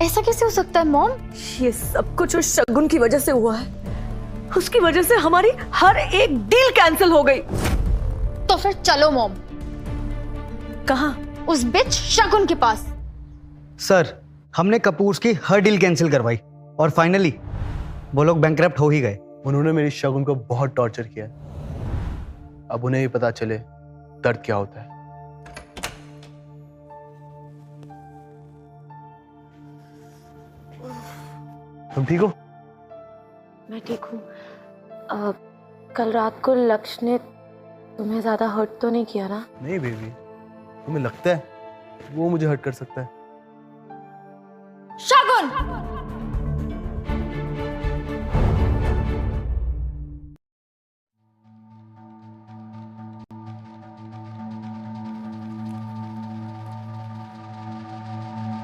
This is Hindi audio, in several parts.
ऐसा कैसे हो सकता है मॉम? ये सब कुछ उस शगुन की वजह से हुआ है। उसकी वजह से हमारी हर एक डील कैंसिल हो गई। तो फिर चलो मॉम, कहाँ? उस बिच शगुन के पास। सर, हमने कपूर्स की हर डील कैंसिल करवाई और फाइनली वो लोग बैंकरप्ट हो ही गए। उन्होंने मेरी शगुन को बहुत टॉर्चर किया है। अब उन्हें ही पता चले दर्द क्या होता है। तुम ठीक हो? मैं ठीक हूँ। कल रात को लक्ष्य ने तुम्हें ज्यादा हर्ट तो नहीं किया ना? नहीं बेबी, तुम्हें लगता है वो मुझे हर्ट कर सकता है? शगुन!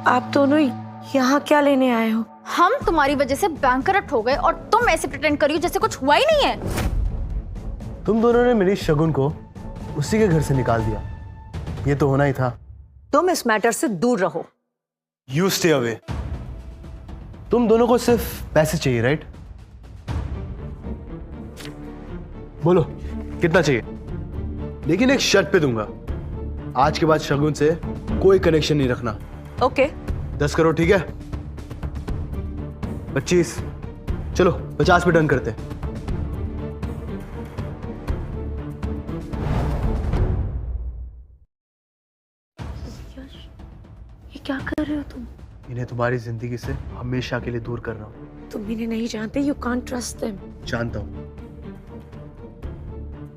आप दोनों यहाँ क्या लेने आए हो? हम तुम्हारी वजह से बैंकरप्ट हो गए और तुम ऐसे प्रिटेंड करियो जैसे कुछ हुआ ही नहीं है। तुम दोनों ने मेरी शगुन को उसी के घर से निकाल दिया। ये तो होना ही था। तुम इस मैटर से दूर रहो। You stay away. तुम दोनों को सिर्फ पैसे चाहिए, राइट? बोलो कितना चाहिए? लेकिन एक शर्त पे दूंगा, आज के बाद शगुन से कोई कनेक्शन नहीं रखना। ओके। 10 करोड़, ठीक है? 25, चलो 50 पे डन करते। ये क्या कर रहे हो तुम? इन्हें तुम्हारी जिंदगी से हमेशा के लिए दूर कर रहा हूं। तुम इन्हें नहीं जानते। You can't trust them. जानता हूं।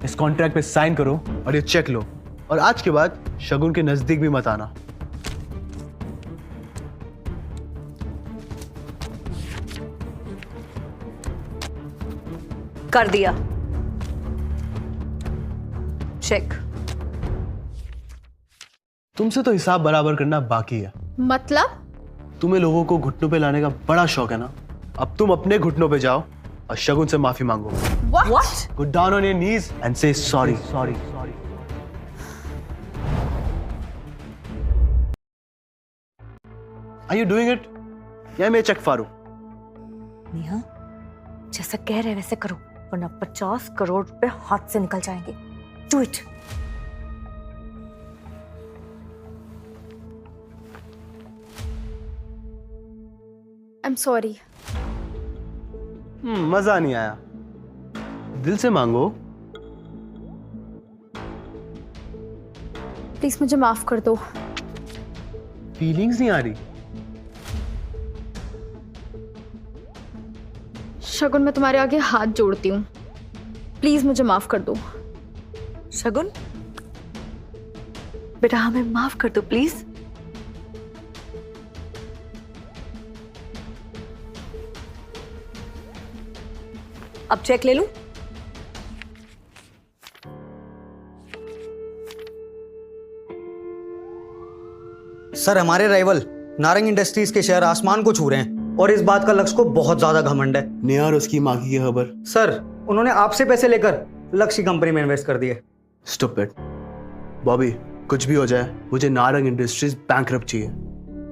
इस कॉन्ट्रैक्ट पे साइन करो और ये चेक लो, और आज के बाद शगुन के नजदीक भी मत आना। कर दिया चेक। तुमसे तो हिसाब बराबर करना बाकी है। मतलब? तुम्हें लोगों को घुटनों पे लाने का बड़ा शौक है ना? अब तुम अपने घुटनों पे जाओ और शगुन से माफी मांगो। What? Go down on your knees and say sorry. Sorry. Are you doing it? या मैं चेक फाड़ूं? नेहा, जैसा कह रहे वैसे करो, वरना 50 करोड़ रुपए हाथ से निकल जाएंगे। Do it. I'm sorry. मजा नहीं आया। दिल से मांगो। प्लीज मुझे माफ कर दो। फीलिंग्स नहीं आ रही। शगुन, मैं तुम्हारे आगे हाथ जोड़ती हूँ, प्लीज मुझे माफ कर दो। शगुन, बेटा हमें माफ कर दो प्लीज। अब चेक ले लूं? सर, हमारे राइवल नारंग इंडस्ट्रीज के शेयर आसमान को छू रहे हैं और इस बात का लक्ष्य को बहुत ज्यादा घमंड है। नेहा और उसकी माँ की खबर। सर, उन्होंने आपसे पैसे लेकर लक्ष्य की कंपनी में इन्वेस्ट कर दिए। स्टूपिड। बॉबी, कुछ भी हो जाए मुझे नारंग इंडस्ट्रीज बैंकरप्ट चाहिए।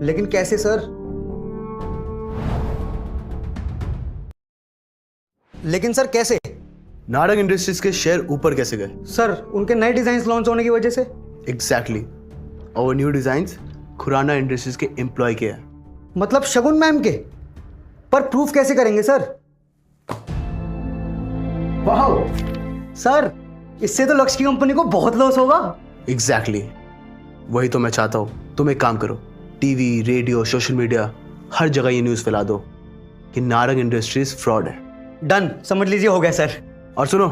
लेकिन कैसे सर? लेकिन सर कैसे? नारंग इंडस्ट्रीज के शेयर ऊपर कैसे गए? सर, उनके नए डिजाइन लॉन्च होने की वजह से। एग्जैक्टली। और वो न्यू डिजाइन्स खुराना इंडस्ट्रीज के एम्प्लॉय के हैं। मतलब शगुन मैम के? पर प्रूफ कैसे करेंगे सर? वाह सर, इससे तो लक्ष्य की कंपनी को बहुत लॉस होगा। एग्जैक्टली। वही तो मैं चाहता हूं। तुम एक काम करो, टीवी, रेडियो, सोशल मीडिया, हर जगह ये न्यूज फैला दो कि नारंग इंडस्ट्रीज फ्रॉड है। डन, समझ लीजिए हो गया सर। और सुनो,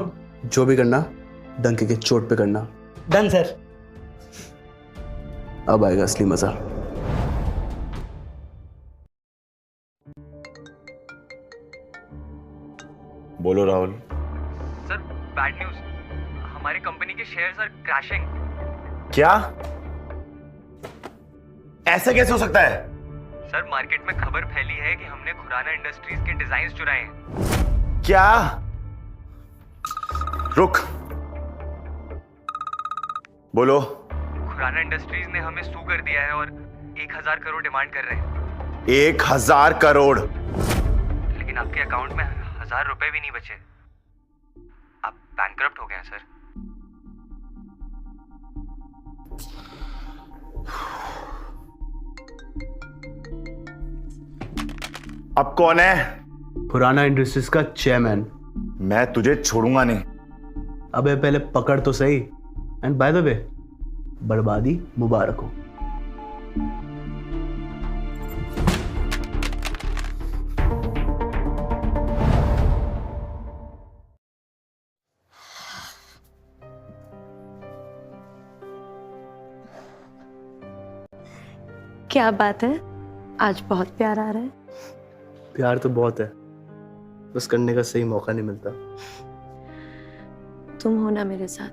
जो भी करना डंके के चोट पे करना। Done sir. अब आएगा असली मजा। बोलो राहुल। सर, बैड न्यूज, हमारी कंपनी के शेयर्स आर क्रैशिंग। क्या? ऐसा कैसे हो सकता है? सर, मार्केट में खबर फैली है कि हमने खुराना इंडस्ट्रीज के डिजाइन्स चुराए हैं। क्या? रुक, बोलो। खुराना इंडस्ट्रीज ने हमें सू कर दिया है और 1000 करोड़ डिमांड कर रहे हैं। 1000 करोड़। लेकिन आपके अकाउंट में 1000 रुपए भी नहीं बचे। आप बैंकरप्ट हो गए हैं सर। अब कौन है? खुराना इंडस्ट्रीज का चेयरमैन। मैं तुझे छोड़ूंगा नहीं। अबे पहले पकड़ तो सही। एंड बाय द वे, बर्बादी मुबारक हो। क्या बात है, आज बहुत प्यार आ रहा है। प्यार तो बहुत है, बस करने का सही मौका नहीं मिलता। तुम हो ना मेरे साथ,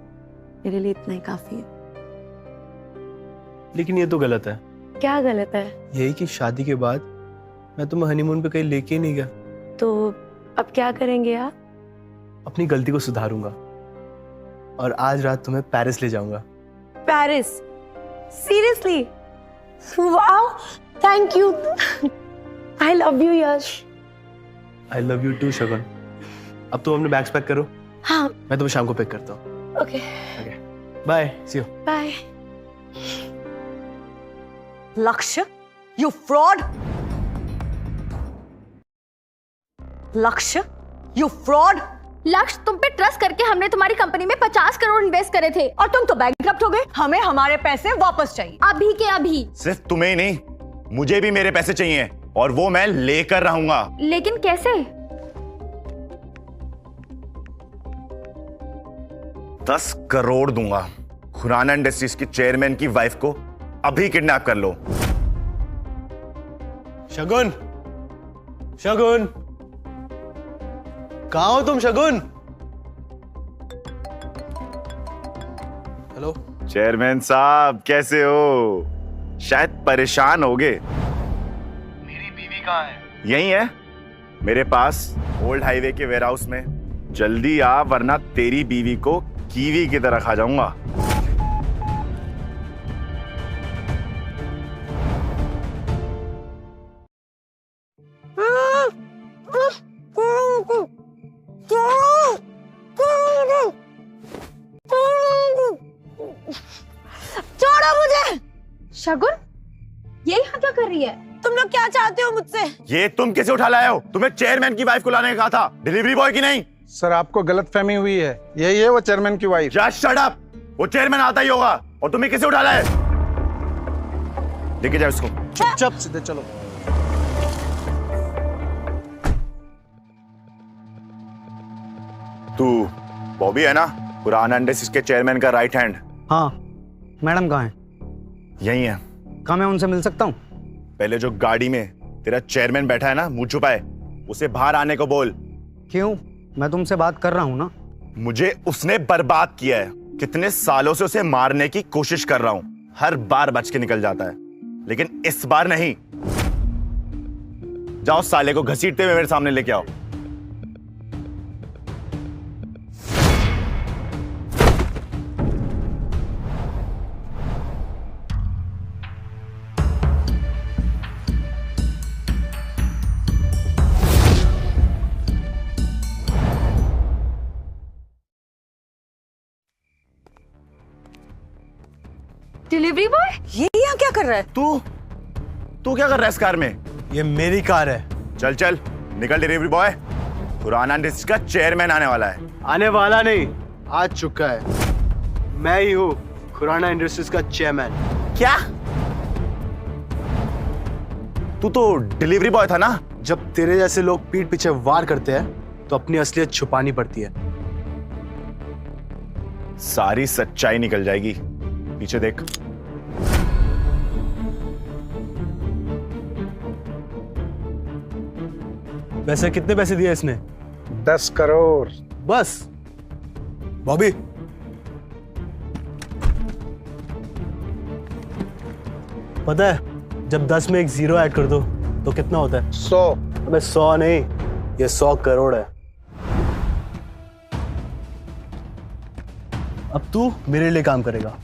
मेरे लिए इतना ही काफी है। लेकिन ये तो गलत है। क्या गलत है? यही कि शादी के बाद मैं तुम्हें हनीमून पे कहीं लेके ही नहीं गया। तो अब क्या करेंगे आप? अपनी गलती को सुधारूंगा और आज रात तुम्हें पेरिस ले जाऊंगा। Paris? Seriously? Wow, thank you. I love you Yash. I love you too Shagun. अब तुम अपने बैग्स पैक करो, हाँ मैं तुम्हें शाम को पिक करता हूँ। Okay, bye, see you. Bye. Lakshya, you fraud. Lakshya, you fraud. Lakshya, तुम पे ट्रस्ट करके हमने तुम्हारी कंपनी में 50 करोड़ इन्वेस्ट करे थे और तुम तो बैंकक्रप्ट हो गए। हमें हमारे पैसे वापस चाहिए, अभी के अभी। सिर्फ तुम्हें ही नहीं, मुझे भी मेरे पैसे चाहिए और वो मैं लेकर रहूंगा। लेकिन कैसे? 10 करोड़ दूंगा। खुराना इंडस्ट्रीज की चेयरमैन की वाइफ को अभी किडनैप कर लो। शगुन, शगुन, कहाँ हो तुम शगुन? हेलो चेयरमैन साहब, कैसे हो? शायद परेशान होगे। मेरी बीवी कहाँ है? यही है मेरे पास, ओल्ड हाईवे के वेयरहाउस में। जल्दी आ, वरना तेरी बीवी को कीवी की तरह खा जाऊंगा। छोड़ो मुझे। शगुन, ये यहाँ क्या कर रही है? तुम लोग क्या चाहते हो मुझसे? ये तुम कैसे उठा लाए हो? तुम्हें चेयरमैन की वाइफ को लाने का कहा था, डिलीवरी बॉय की नहीं। सर, आपको गलतफहमी हुई है। यही है वो चेयरमैन की वाइफ। Just shut up. वो चेयरमैन आता ही होगा, और तुम्हें कैसे उठा लाए? लेके जाओ इसको। चुपचाप सीधे चलो। तू बॉबी है ना, खुराना इंडस्ट्रीज के चेयरमैन का राइट हैंड? हाँ, मैडम कहाँ हैं? यही है। कहाँ मैं उनसे मिल सकता हूँ? पहले जो गाड़ी में तेरा चेयरमैन बैठा है ना, मुंह छुपाए, उसे बाहर आने को बोल। क्यों? मैं तुमसे बात कर रहा हूँ ना। मुझे उसने बर्बाद किया है। कितने सालों से उसे मारने की कोशिश कर रहा हूं, हर बार बच के निकल जाता है, लेकिन इस बार नहीं। जाओ साले को घसीटते हुए मेरे सामने लेके आओ। Delivery boy? ये यहाँ क्या कर रहा है? तू क्या कर रहा है इस कार में? ये मेरी कार है। चल चल निकल डिलीवरी बॉय। खुराना इंडस्ट्रीज का चेयरमैन आने वाला है। आने वाला नहीं, आ चुका है। मैं ही हूँ खुराना इंडस्ट्रीज का चेयरमैन। क्या? तू तो डिलीवरी बॉय था ना? जब तेरे जैसे लोग पीठ पीछे वार करते हैं तो अपनी असलियत छुपानी पड़ती है। सारी सच्चाई निकल जाएगी। पीछे देख। वैसे कितने पैसे दिए इसने? 10 करोड़। बस। बॉबी, पता है जब 10 में एक 0 ऐड कर दो तो कितना होता है? 100। अबे 100 नहीं, ये 100 करोड़ है। अब तू मेरे लिए काम करेगा।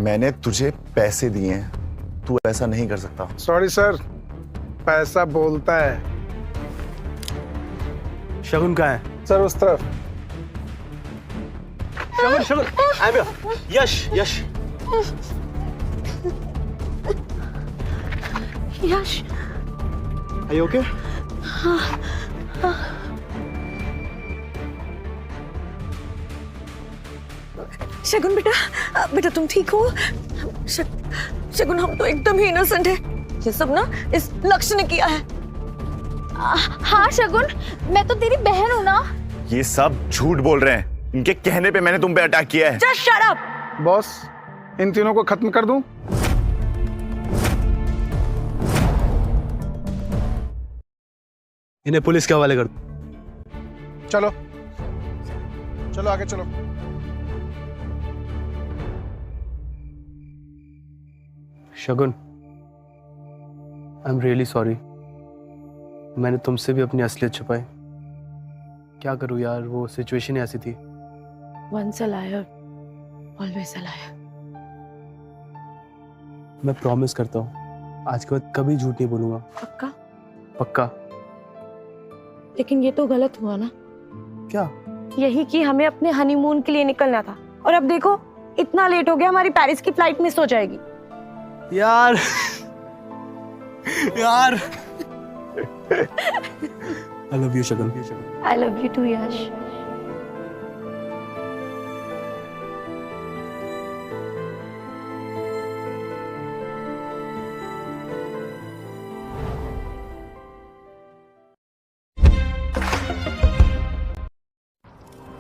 मैंने तुझे पैसे दिए हैं, तू ऐसा नहीं कर सकता। सॉरी सर, पैसा बोलता है। शगुन कहाँ है? सर उस तरफ। Shagun Shagun I am Yash Yash Yash are you okay? Shagun बेटा, बेटा तुम ठीक हो? शगुन हम तो एकदम ही इनोसेंट है, ये सब ना इस लक्ष्य ने किया है। हाँ शगुन, मैं तो तेरी बहन हूँ ना। ये सब झूठ बोल रहे हैं, इनके कहने पे मैंने तुम पे अटैक किया है। Just shut up. बॉस, इन तीनों को खत्म कर दूं? इन्हें पुलिस के हवाले कर दो। चलो चलो आगे चलो। शगुन, आई एम रियली सॉरी, मैंने तुमसे भी अपनी असलियत छुपाई। क्या करूं यार, वो सिचुएशन ही ऐसी थी। Once a liar, always a liar. मैं प्रॉमिस करता हूँ आज के बाद कभी झूठ नहीं बोलूंगा। पक्का? पक्का। लेकिन ये तो गलत हुआ ना। क्या? यही कि हमें अपने हनीमून के लिए निकलना था, और अब देखो इतना लेट हो गया, हमारी पेरिस की फ्लाइट मिस हो जाएगी। यार यार I love you, Shagun. I love you too, Yash.